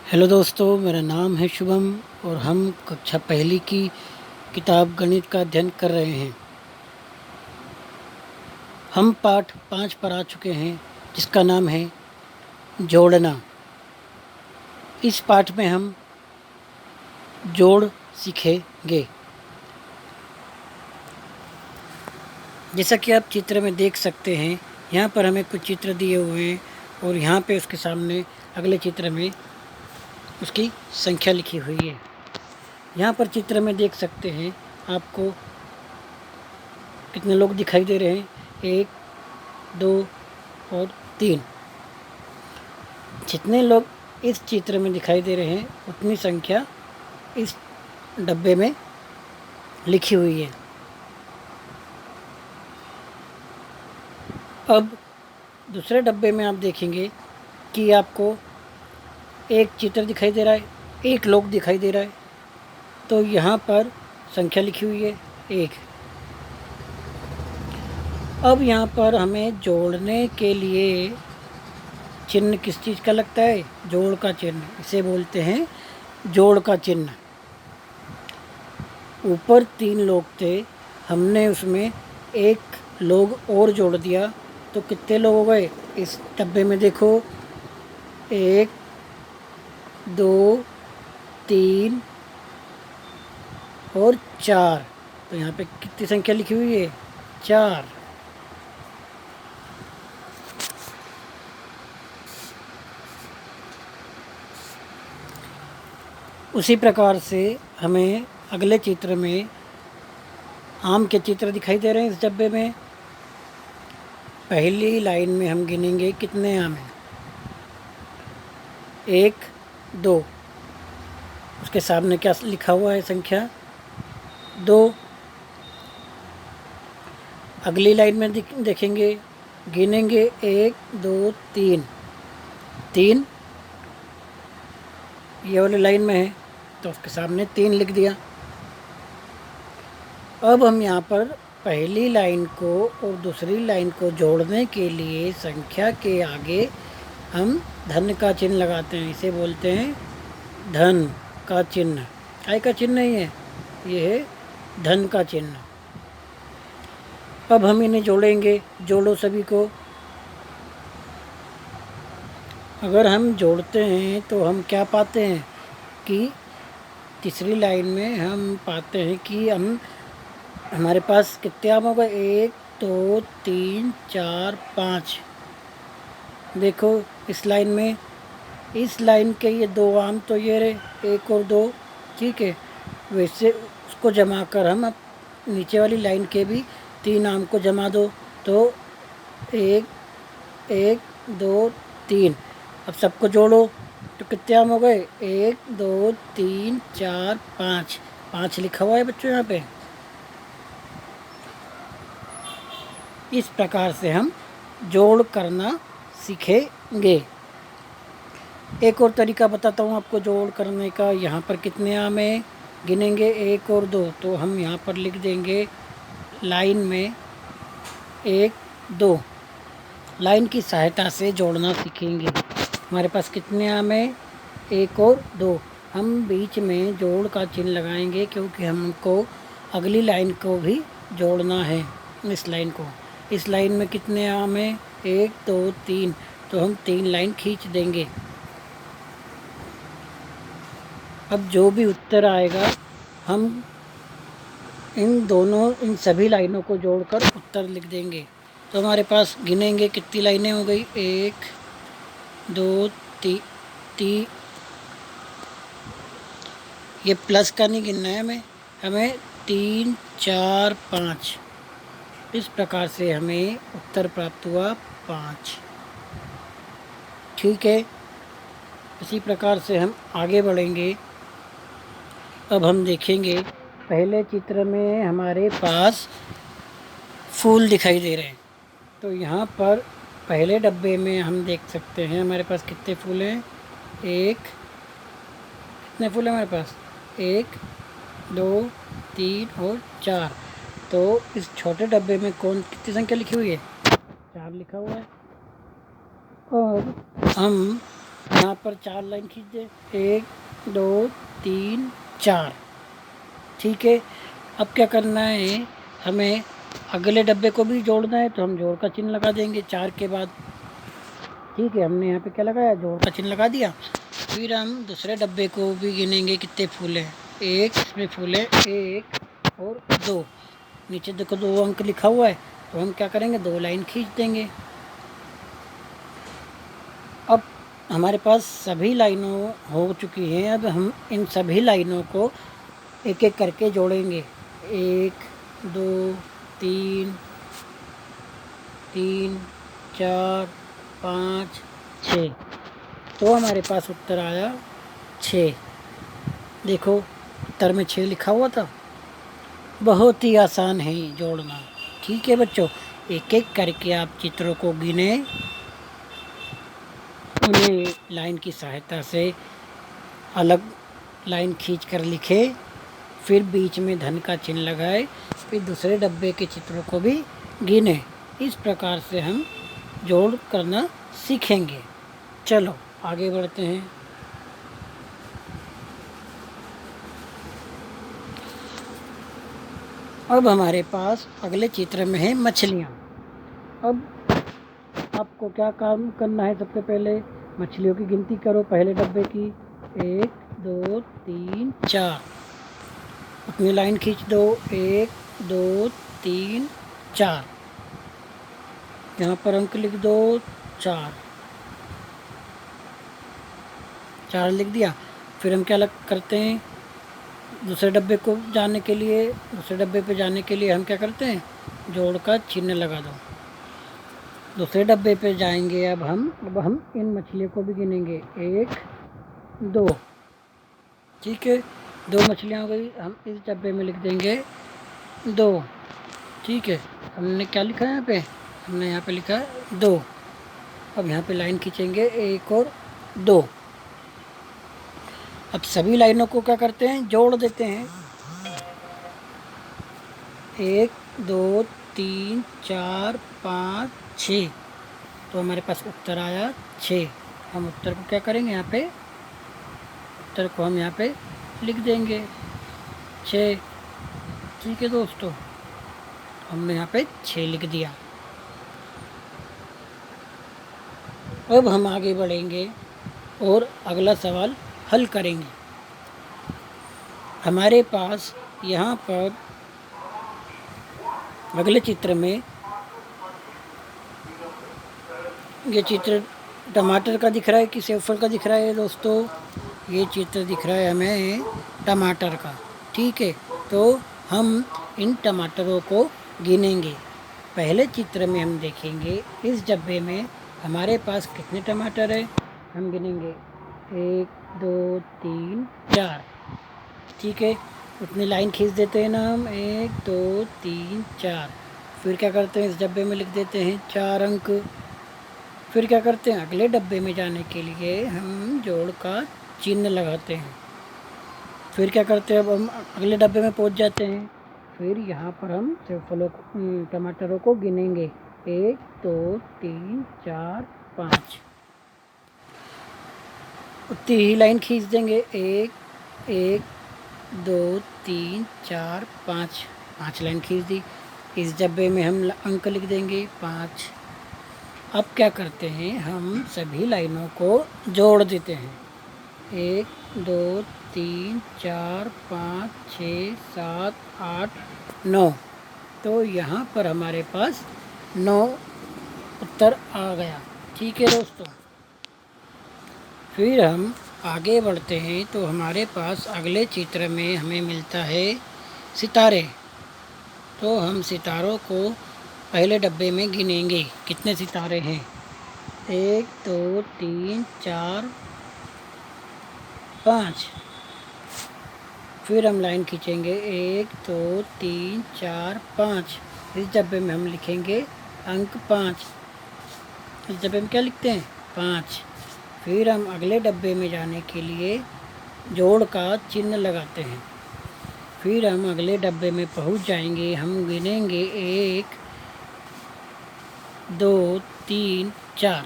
Hello दोस्तों, मेरा नाम है शुभम और हम कक्षा पहली की किताब गणित का अध्ययन कर रहे हैं। हम पाठ 5 पर आ चुके हैं जिसका नाम है जोड़ना। इस पाठ में हम जोड़ सीखेंगे। जैसा कि आप चित्र में देख सकते हैं, यहाँ पर हमें कुछ चित्र दिए हुए हैं और यहाँ पे उसके सामने अगले चित्र में उसकी संख्या लिखी हुई है। यहाँ पर चित्र में देख सकते हैं आपको कितने लोग दिखाई दे रहे हैं, 1, 2 और 3। जितने लोग इस चित्र में दिखाई दे रहे हैं उतनी संख्या इस डब्बे में लिखी हुई है। अब दूसरे डब्बे में आप देखेंगे कि आपको एक चित्र दिखाई दे रहा है, एक लोग दिखाई दे रहा है, तो यहाँ पर संख्या लिखी हुई है 1। अब यहाँ पर हमें जोड़ने के लिए चिन्ह किस चीज़ का लगता है? जोड़ का चिन्ह, इसे बोलते हैं जोड़ का चिन्ह। ऊपर 3 लोग थे, हमने उसमें एक लोग और जोड़ दिया तो कितने लोग हो गए? इस डब्बे में देखो, 1, 2, 3 और 4। तो यहाँ पे कितनी संख्या लिखी हुई है? 4। उसी प्रकार से हमें अगले चित्र में आम के चित्र दिखाई दे रहे हैं। इस डब्बे में पहली लाइन में हम गिनेंगे कितने आम हैं। 1, 2। उसके सामने क्या लिखा हुआ है? संख्या 2। अगली लाइन में देखेंगे, गिनेंगे 1, 2, 3। 3 ये वाली लाइन में है तो उसके सामने 3 लिख दिया। अब हम यहाँ पर पहली लाइन को और दूसरी लाइन को जोड़ने के लिए संख्या के आगे हम धन का चिन्ह लगाते हैं। इसे बोलते हैं धन का चिन्ह। काय का चिन्ह नहीं है, ये है धन का चिन्ह। अब हम इन्हें जोड़ेंगे। जोड़ो सभी को। अगर हम जोड़ते हैं तो हम क्या पाते हैं कि तीसरी लाइन में हम पाते हैं कि हमारे पास कितने आम हो गए? 1, 2, 3, 4, 5। देखो इस लाइन में, इस लाइन के ये 2 आम तो ये रहे, 1 और 2, ठीक है। वैसे उसको जमा कर हम अब नीचे वाली लाइन के भी 3 आम को जमा दो तो 1, 1, 2, 3। अब सबको जोड़ो तो कितने आम हो गए? 1, 2, 3, 4, 5। 5 लिखा हुआ है बच्चों यहाँ पे। इस प्रकार से हम जोड़ करना सीखेंगे। एक और तरीका बताता हूँ आपको जोड़ करने का। यहाँ पर कितने आम हैं? गिनेंगे 1 और 2, तो हम यहाँ पर लिख देंगे लाइन में 1, 2। लाइन की सहायता से जोड़ना सीखेंगे। हमारे पास कितने आम हैं? 1 और 2। हम बीच में जोड़ का चिन्ह लगाएंगे क्योंकि हमको अगली लाइन को भी जोड़ना है। इस लाइन को, इस लाइन में कितने आम हैं? 1, 2, 3, तो हम 3 लाइन खींच देंगे। अब जो भी उत्तर आएगा हम इन सभी लाइनों को जोड़कर उत्तर लिख देंगे। तो हमारे पास गिनेंगे कितनी लाइनें हो गई? 1, 2, 3। ये प्लस का नहीं गिनना है हमें 3, 4, 5। इस प्रकार से हमें उत्तर प्राप्त हुआ 5। ठीक है, इसी प्रकार से हम आगे बढ़ेंगे। अब हम देखेंगे पहले चित्र में हमारे पास फूल दिखाई दे रहे हैं। तो यहाँ पर पहले डब्बे में हम देख सकते हैं हमारे पास कितने फूल हैं। कितने फूल हैं हमारे पास? 1, 2, 3 और 4। तो इस छोटे डब्बे में कितनी संख्या लिखी हुई है? 4 लिखा हुआ है। और हम यहाँ पर 4 लाइन खींच दें, 1 2 3 4। ठीक है, अब क्या करना है, हमें अगले डब्बे को भी जोड़ना है, तो हम जोड़ का चिन्ह लगा देंगे 4 के बाद। ठीक है, हमने यहाँ पे क्या लगाया, जोड़ का चिन्ह लगा दिया। फिर हम दूसरे डब्बे को भी गिनेंगे कितने फूल हैं। 1 इसमें फूल है, 1 और 2। नीचे देखो 2 अंक लिखा हुआ है, तो हम क्या करेंगे, 2 लाइन खींच देंगे। अब हमारे पास सभी लाइनों हो चुकी हैं। अब हम इन सभी लाइनों को एक एक करके जोड़ेंगे। 1 2 3 3 4 5 6। तो हमारे पास उत्तर आया 6। देखो उत्तर में 6 लिखा हुआ था। बहुत ही आसान है जोड़ना। ठीक है बच्चों, एक एक करके आप चित्रों को गिने, उन्हें लाइन की सहायता से अलग लाइन खींच कर लिखे, फिर बीच में धन का चिन्ह लगाए, फिर दूसरे डब्बे के चित्रों को भी गिने। इस प्रकार से हम जोड़ करना सीखेंगे। चलो आगे बढ़ते हैं। अब हमारे पास अगले चित्र में है मछलियाँ। अब आपको क्या काम करना है, सबसे पहले मछलियों की गिनती करो पहले डब्बे की। 1 2 3 4। अपनी लाइन खींच दो, 1 2 3 4। यहाँ पर अंक लिख दो 4 लिख दिया। फिर हम क्या करते हैं, दूसरे डब्बे को जाने के लिए, दूसरे डब्बे पे जाने के लिए हम क्या करते हैं, जोड़ का चिन्ह लगा दो। दूसरे डब्बे पे जाएंगे अब हम इन मछलियों को भी गिनेंगे, 1 2। ठीक है, 2 मछलियाँ हो गई, हम इस डब्बे में लिख देंगे 2। ठीक है, हमने क्या लिखा है यहाँ पे, हमने यहाँ पे लिखा है 2। अब यहाँ पे लाइन खींचेंगे 1 और 2। अब सभी लाइनों को क्या करते हैं, जोड़ देते हैं। 1 2 3 4 5 6। तो हमारे पास उत्तर आया 6। हम उत्तर को क्या करेंगे, यहाँ पे उत्तर को हम यहाँ पे लिख देंगे 6। ठीक है दोस्तों, हमने यहाँ पे 6 लिख दिया। अब हम आगे बढ़ेंगे और अगला सवाल हल करेंगे। हमारे पास यहाँ पर अगले चित्र में ये चित्र टमाटर का दिख रहा है कि सेब फल का दिख रहा है दोस्तों, ये चित्र दिख रहा है हमें टमाटर का। ठीक है, तो हम इन टमाटरों को गिनेंगे। पहले चित्र में हम देखेंगे इस डब्बे में हमारे पास कितने टमाटर है, हम गिनेंगे 1 2 3 4। ठीक है, उतनी लाइन खींच देते हैं ना हम, 1 2 3 4। फिर क्या करते हैं, इस डब्बे में लिख देते हैं 4 अंक। फिर क्या करते हैं, अगले डब्बे में जाने के लिए हम जोड़ का चिन्ह लगाते हैं। फिर क्या करते हैं, अब हम अगले डब्बे में पहुंच जाते हैं। फिर यहाँ पर हम फलों टमाटरों को गिनेंगे, 1 2 3 4 5। उतनी ही लाइन खींच देंगे, 1 1 2 3 4 5। 5 लाइन खींच दी। इस डब्बे में हम अंक लिख देंगे 5। अब क्या करते हैं, हम सभी लाइनों को जोड़ देते हैं, 1 2 3 4 5 6 7 8 9। तो यहाँ पर हमारे पास 9 उत्तर आ गया। ठीक है दोस्तों, फिर हम आगे बढ़ते हैं तो हमारे पास अगले चित्र में हमें मिलता है सितारे। तो हम सितारों को पहले डब्बे में गिनेंगे, कितने सितारे हैं, 1 2 3 4 5। फिर हम लाइन खींचेंगे, 1 2 3 4 5। इस डब्बे में हम लिखेंगे अंक 5। इस डब्बे में क्या लिखते हैं, 5। फिर हम अगले डब्बे में जाने के लिए जोड़ का चिन्ह लगाते हैं। फिर हम अगले डब्बे में पहुंच जाएंगे, हम गिनेंगे 1 2 3 4।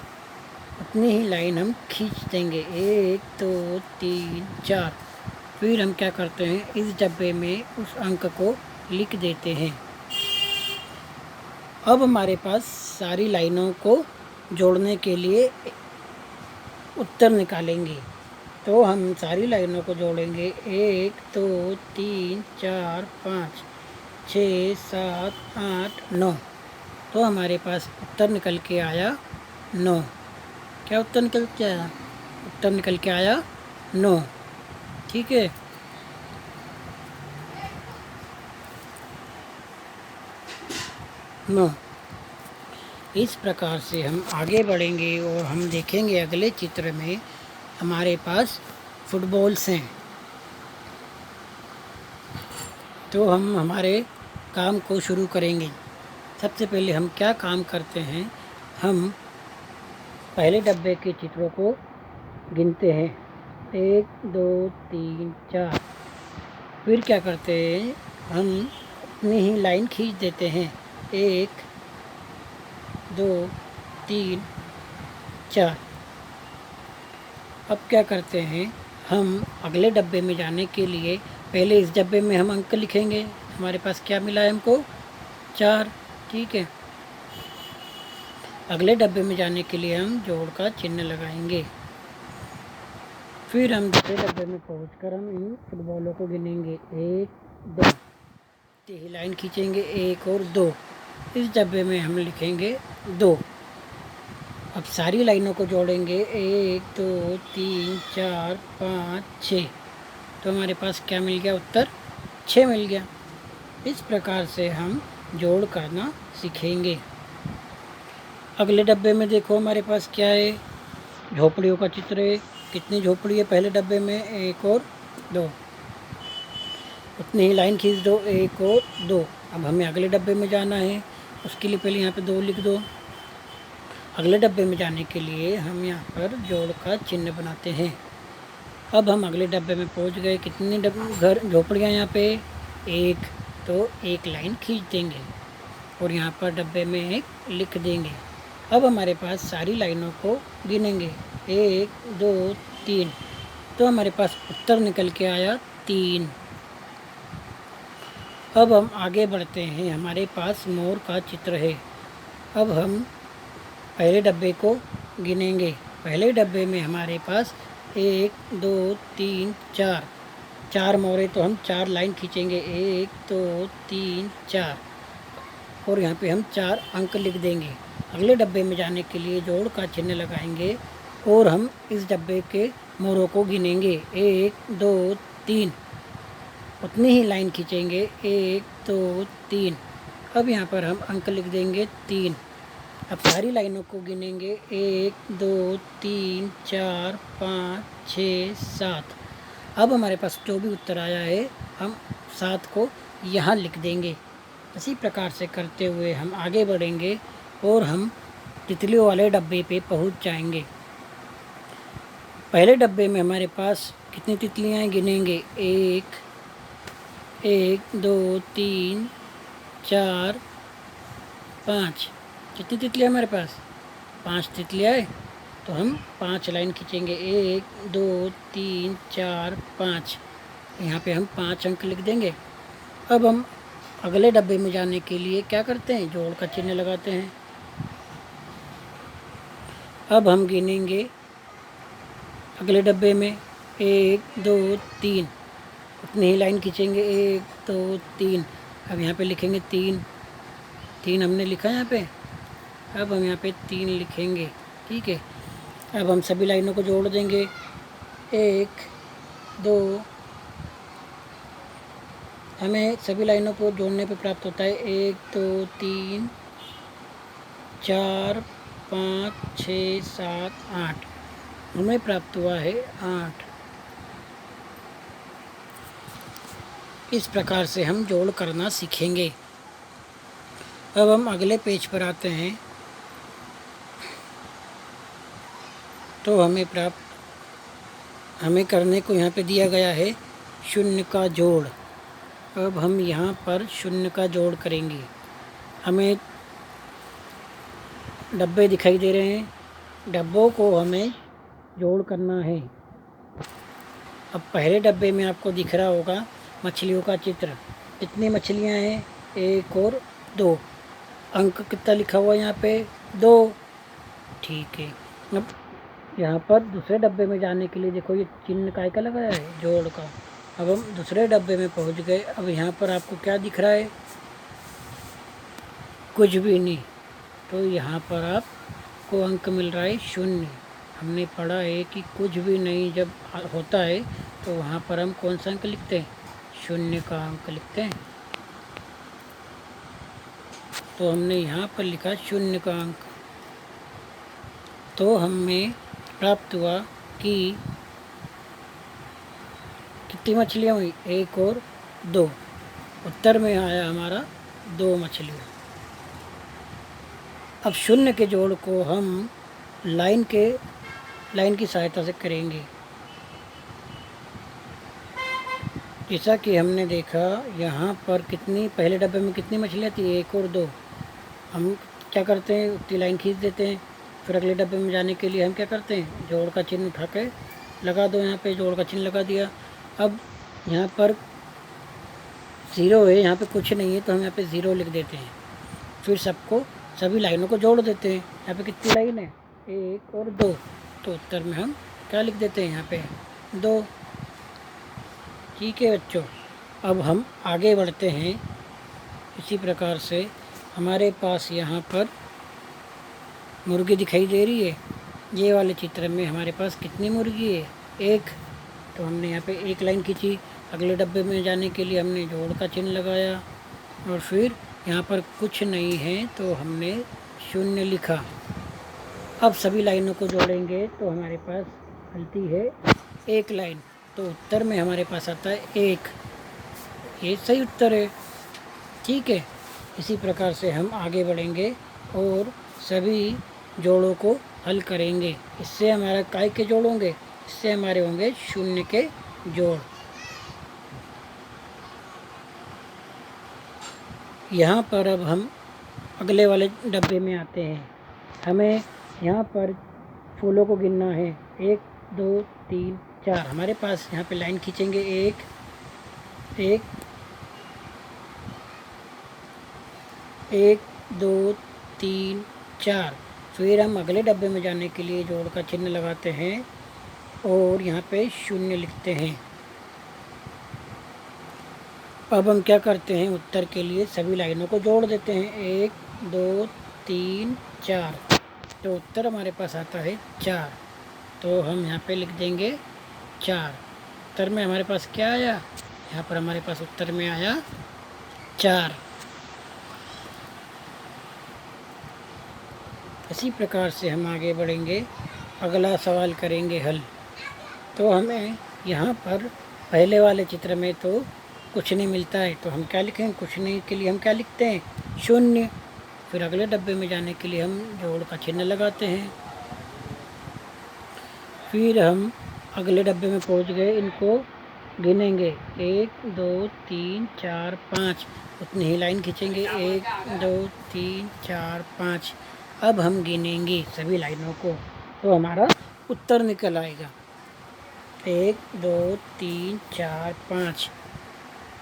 उतनी ही लाइन हम खींच देंगे, 1 2 3 4। फिर हम क्या करते हैं, इस डब्बे में उस अंक को लिख देते हैं। अब हमारे पास सारी लाइनों को जोड़ने के लिए उत्तर निकालेंगे। तो हम सारी लाइनों को जोड़ेंगे, 1 2 3 4 5 6 7 8 9। तो हमारे पास उत्तर निकल के आया 9। क्या उत्तर निकल के आया? उत्तर निकल के आया 9। ठीक है। नो। इस प्रकार से हम आगे बढ़ेंगे और हम देखेंगे अगले चित्र में हमारे पास फुटबॉल्स हैं। तो हम हमारे काम को शुरू करेंगे। सबसे पहले हम क्या काम करते हैं, हम पहले डब्बे के चित्रों को गिनते हैं, 1 2 3 4। फिर क्या करते हैं, हम अपनी ही लाइन खींच देते हैं, 1 2 3 4। अब क्या करते हैं, हम अगले डब्बे में जाने के लिए पहले इस डब्बे में हम अंक लिखेंगे। हमारे पास क्या मिला है हमको? 4। ठीक है। अगले डब्बे में जाने के लिए हम जोड़ का चिन्ह लगाएंगे। फिर हम दूसरे डब्बे में पहुंचकर हम इन फुटबॉलों को गिनेंगे, 1 2। यही लाइन खींचेंगे, 1 और 2। इस डब्बे में हम लिखेंगे 2। अब सारी लाइनों को जोड़ेंगे, 1 2 3 4 5 6। तो हमारे पास क्या मिल गया? उत्तर 6 मिल गया। इस प्रकार से हम जोड़ करना सीखेंगे। अगले डब्बे में देखो हमारे पास क्या है, झोपड़ियों का चित्र है। कितनी झोपड़ी है पहले डब्बे में? 1 और 2। उतनी ही लाइन खींच दो, 1 और 2। अब हमें अगले डब्बे में जाना है, उसके लिए पहले यहाँ पे 2 लिख दो। अगले डब्बे में जाने के लिए हम यहाँ पर जोड़ का चिन्ह बनाते हैं। अब हम अगले डब्बे में पहुँच गए। कितनी घर झोपड़ियाँ यहाँ पे? 1। तो एक लाइन खींच देंगे और यहाँ पर डब्बे में 1 लिख देंगे। अब हमारे पास सारी लाइनों को गिनेंगे, 1 2 3। तो हमारे पास उत्तर निकल के आया 3। अब हम आगे बढ़ते हैं, हमारे पास मोर का चित्र है। अब हम पहले डब्बे को गिनेंगे। पहले डब्बे में हमारे पास 1 2 3 4 4 मोरे। तो हम 4 लाइन खींचेंगे, 1 2 3 4। और यहाँ पे हम 4 अंक लिख देंगे। अगले डब्बे में जाने के लिए जोड़ का चिन्ह लगाएंगे और हम इस डब्बे के मोरों को गिनेंगे, 1 2 3। उतनी ही लाइन खींचेंगे, 1 2 3। अब यहाँ पर हम अंक लिख देंगे 3। अब सारी लाइनों को गिनेंगे, 1 2 3 4 5 6 7। अब हमारे पास जो भी उत्तर आया है हम 7 को यहाँ लिख देंगे। इसी प्रकार से करते हुए हम आगे बढ़ेंगे और हम तितलियों वाले डब्बे पे पहुँच जाएंगे। पहले डब्बे में हमारे पास कितनी तितलियाँ हैं गिनेंगे, 1 2 3 4 5। कितनी तितलियाँ हमारे पास? 5 तितलियाँ है। तो हम 5 लाइन खींचेंगे, 1 2 3 4 5। यहाँ पे हम 5 अंक लिख देंगे। अब हम अगले डब्बे में जाने के लिए क्या करते हैं, जोड़ का चिन्ह लगाते हैं। अब हम गिनेंगे अगले डब्बे में, 1 2 3। उतनी ही लाइन खींचेंगे, 1 2 3। अब यहाँ पे लिखेंगे 3। 3 हमने लिखा यहाँ पे। अब हम यहाँ पे 3 लिखेंगे। ठीक है। अब हम सभी लाइनों को जोड़ देंगे, 1 2। हमें सभी लाइनों को जोड़ने पे प्राप्त होता है 1 2 3 4 5 6 7 8। हमें प्राप्त हुआ है 8। इस प्रकार से हम जोड़ करना सीखेंगे। अब हम अगले पेज पर आते हैं। तो हमें करने को यहाँ पे दिया गया है शून्य का जोड़। अब हम यहाँ पर शून्य का जोड़ करेंगे। हमें डब्बे दिखाई दे रहे हैं, डब्बों को हमें जोड़ करना है। अब पहले डब्बे में आपको दिख रहा होगा मछलियों का चित्र। कितनी मछलियाँ हैं? 1 और 2। अंक कितना लिखा हुआ है यहाँ पे? 2। ठीक है। अब यहाँ पर दूसरे डब्बे में जाने के लिए देखो ये चिन्ह काय का लगाया है? जोड़ का। अब हम दूसरे डब्बे में पहुँच गए। अब यहाँ पर आपको क्या दिख रहा है? कुछ भी नहीं। तो यहाँ पर आपको अंक मिल रहा है 0। हमने पढ़ा है कि कुछ भी नहीं जब होता है तो वहाँ पर हम कौन सा अंक लिखते हैं? 0 का अंक लिखते हैं। तो हमने यहाँ पर लिखा 0 का अंक। तो हमें प्राप्त हुआ कि कितनी मछलियाँ हुई? 1 और 2। उत्तर में आया हमारा 2 मछलियाँ। अब 0 के जोड़ को हम लाइन की सहायता से करेंगे। जैसा कि हमने देखा यहाँ पर कितनी, पहले डब्बे में कितनी मछलियाँ थी? 1 और 2। हम क्या करते हैं? उतनी लाइन खींच देते हैं। फिर अगले डब्बे में जाने के लिए हम क्या करते हैं? जोड़ का चिन्ह उठा के लगा दो। यहाँ पे जोड़ का चिन्ह लगा दिया। अब यहाँ पर 0 है, यहाँ पे कुछ नहीं है तो हम यहाँ पे 0 लिख देते हैं। फिर सभी लाइनों को जोड़ देते हैं। यहाँ पे कितनी लाइन है? 1 और 2। तो उत्तर में हम क्या लिख देते हैं? यहाँ पे 2। ठीक है बच्चों, अब हम आगे बढ़ते हैं। इसी प्रकार से हमारे पास यहाँ पर मुर्गी दिखाई दे रही है। ये वाले चित्र में हमारे पास कितनी मुर्गी है? 1। तो हमने यहाँ पे 1 लाइन खींची। अगले डब्बे में जाने के लिए हमने जोड़ का चिन्ह लगाया और फिर यहाँ पर कुछ नहीं है तो हमने 0 लिखा। अब सभी लाइनों को जोड़ेंगे तो हमारे पास मिलती है 1 लाइन। तो उत्तर में हमारे पास आता है 1। ये सही उत्तर है। ठीक है, इसी प्रकार से हम आगे बढ़ेंगे और सभी जोड़ों को हल करेंगे। इससे हमारा काय के जोड़ होंगे? इससे हमारे होंगे 0 के जोड़। यहाँ पर अब हम अगले वाले डब्बे में आते हैं। हमें यहाँ पर फूलों को गिनना है। 1 2 3 4। हमारे पास यहाँ पे लाइन खींचेंगे। 1 1 1 2 3 4। फिर हम अगले डब्बे में जाने के लिए जोड़ का चिन्ह लगाते हैं और यहाँ पे 0 लिखते हैं। अब हम क्या करते हैं? उत्तर के लिए सभी लाइनों को जोड़ देते हैं। 1 2 3 4। तो उत्तर हमारे पास आता है 4। तो हम यहाँ पे लिख देंगे 4। उत्तर में हमारे पास क्या आया? यहाँ पर हमारे पास उत्तर में आया 4। इसी प्रकार से हम आगे बढ़ेंगे। अगला सवाल करेंगे हल। तो हमें यहाँ पर पहले वाले चित्र में तो कुछ नहीं मिलता है तो हम क्या लिखेंगे? कुछ नहीं के लिए हम क्या लिखते हैं? 0। फिर अगले डब्बे में जाने के लिए हम जोड़ का चिन्ह लगाते हैं। फिर हम अगले डब्बे में पहुँच गए। इनको गिनेंगे। 1 2 3 4 5। उतनी ही लाइन खींचेंगे। 1 2 3 4 5। अब हम गिनेंगे सभी लाइनों को तो हमारा उत्तर निकल आएगा। 1 2 3 4 5।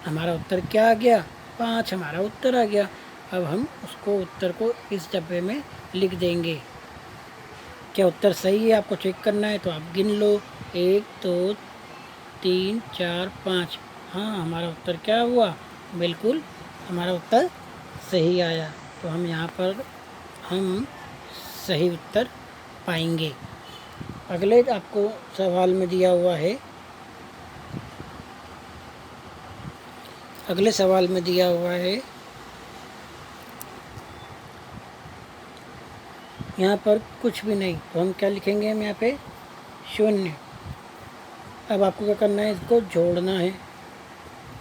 हमारा उत्तर क्या आ गया? 5 हमारा उत्तर आ गया। अब हम उसको उत्तर को इस डब्बे में लिख देंगे। क्या उत्तर सही है? आपको चेक करना है तो आप गिन लो। 1 2 3 4 5। हाँ, हमारा उत्तर क्या हुआ? बिल्कुल हमारा उत्तर सही आया। तो हम यहाँ पर हम सही उत्तर पाएंगे। अगले आपको सवाल में दिया हुआ है। अगले सवाल में दिया हुआ है यहाँ पर कुछ भी नहीं तो हम क्या लिखेंगे? हम यहाँ पे 0। अब आपको क्या करना है? इसको जोड़ना है।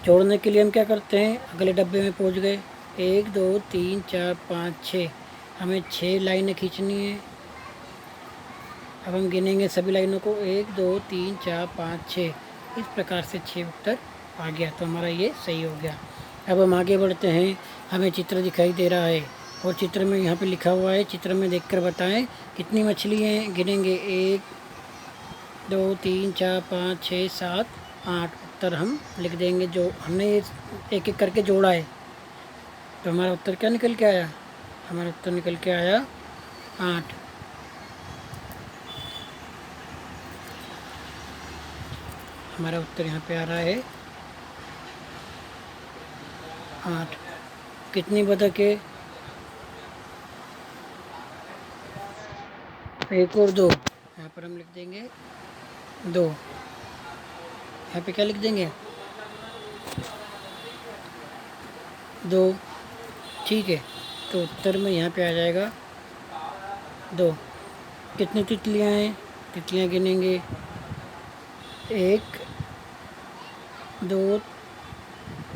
जोड़ने के लिए हम क्या करते हैं? अगले डब्बे में पहुँच गए। 1 2 3 4 5 6। हमें 6 लाइनें खींचनी है। अब हम गिनेंगे सभी लाइनों को। 1 2 3 4 5 6। इस प्रकार से 6 उत्तर आ गया। तो हमारा ये सही हो गया। अब हम आगे बढ़ते हैं। हमें चित्र दिखाई दे रहा है। और चित्र में यहाँ पे लिखा हुआ है, चित्र में देखकर बताएं कितनी मछली हैं। गिनेंगे 1 2 3 4 5 6 7 8। उत्तर हम लिख देंगे जो हमने ये एक एक करके जोड़ा है। तो हमारा उत्तर क्या निकल के आया? हमारा उत्तर निकल के आया 8। हमारा उत्तर यहाँ पे आ रहा है 8। कितनी बतख है? 1 और 2। यहाँ पर हम लिख देंगे 2। यहाँ पे क्या लिख देंगे? 2। ठीक है, तो उत्तर में यहाँ पे आ जाएगा 2। कितनी तितलियाँ हैं? तितलियाँ गिनेंगे 1 2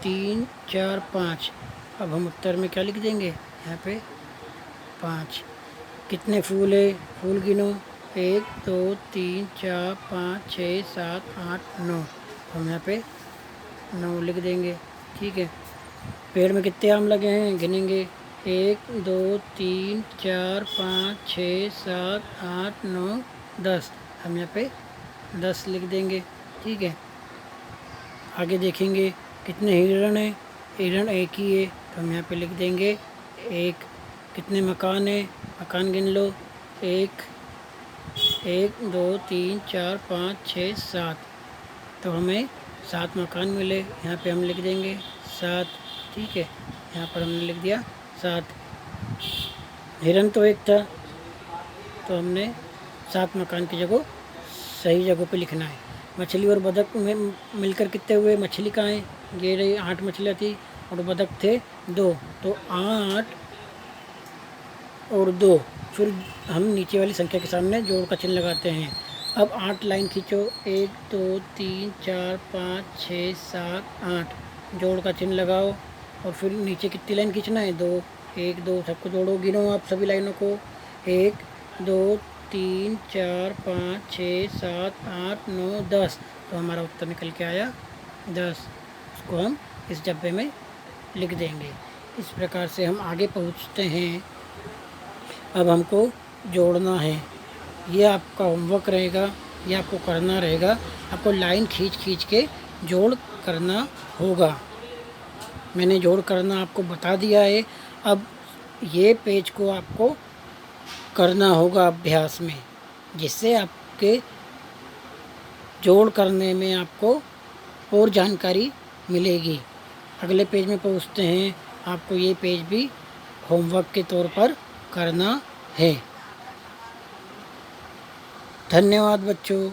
3 4 5। अब हम उत्तर में क्या लिख देंगे? यहाँ पे 5। कितने फूल है? फूल गिनो 1 2 3 4 5 6 7 8 9। हम यहाँ पे 9 लिख देंगे। ठीक है, पेड़ में कितने आम लगे हैं? गिनेंगे 1 2 3 4 5 6 7 8 9 10। हम यहाँ पे 10 लिख देंगे। ठीक है, आगे देखेंगे कितने हिरण हैं। हिरण एक ही है, तो हम यहाँ पे लिख देंगे 1। कितने मकान हैं? मकान गिन लो 1 2 3 4 5 6 7। तो हमें 7 मकान मिले, यहाँ पे हम लिख देंगे 7। ठीक है, यहाँ पर हमने लिख दिया 7। हिरन तो एक था, तो हमने 7 मकान की जगह सही जगह पे लिखना है। मछली और बतख में मिलकर कितने हुए? मछली कहाँ है? ये रही 8 मछलियाँ थी और बतख थे 2, तो 8 और 2। फिर हम नीचे वाली संख्या के सामने जोड़ का चिन्ह लगाते हैं। अब 8 लाइन खींचो 1 2 3 4 5 6 7 8। जोड़ का चिन्ह लगाओ और फिर नीचे कितनी लाइन खींचना है? 2 1 2। सबको जोड़ो, गिनो आप सभी लाइनों को 1 2 3 4 5 6 7 8 9 10। तो हमारा उत्तर निकल के आया 10। उसको हम इस डब्बे में लिख देंगे। इस प्रकार से हम आगे पहुँचते हैं। अब हमको जोड़ना है, ये आपका होमवर्क रहेगा, ये आपको करना रहेगा। आपको लाइन खींच खींच के जोड़ करना होगा। मैंने जोड़ करना आपको बता दिया है। अब ये पेज को आपको करना होगा अभ्यास में, जिससे आपके जोड़ करने में आपको और जानकारी मिलेगी। अगले पेज में पहुँचते हैं। आपको ये पेज भी होमवर्क के तौर पर करना है। धन्यवाद बच्चों।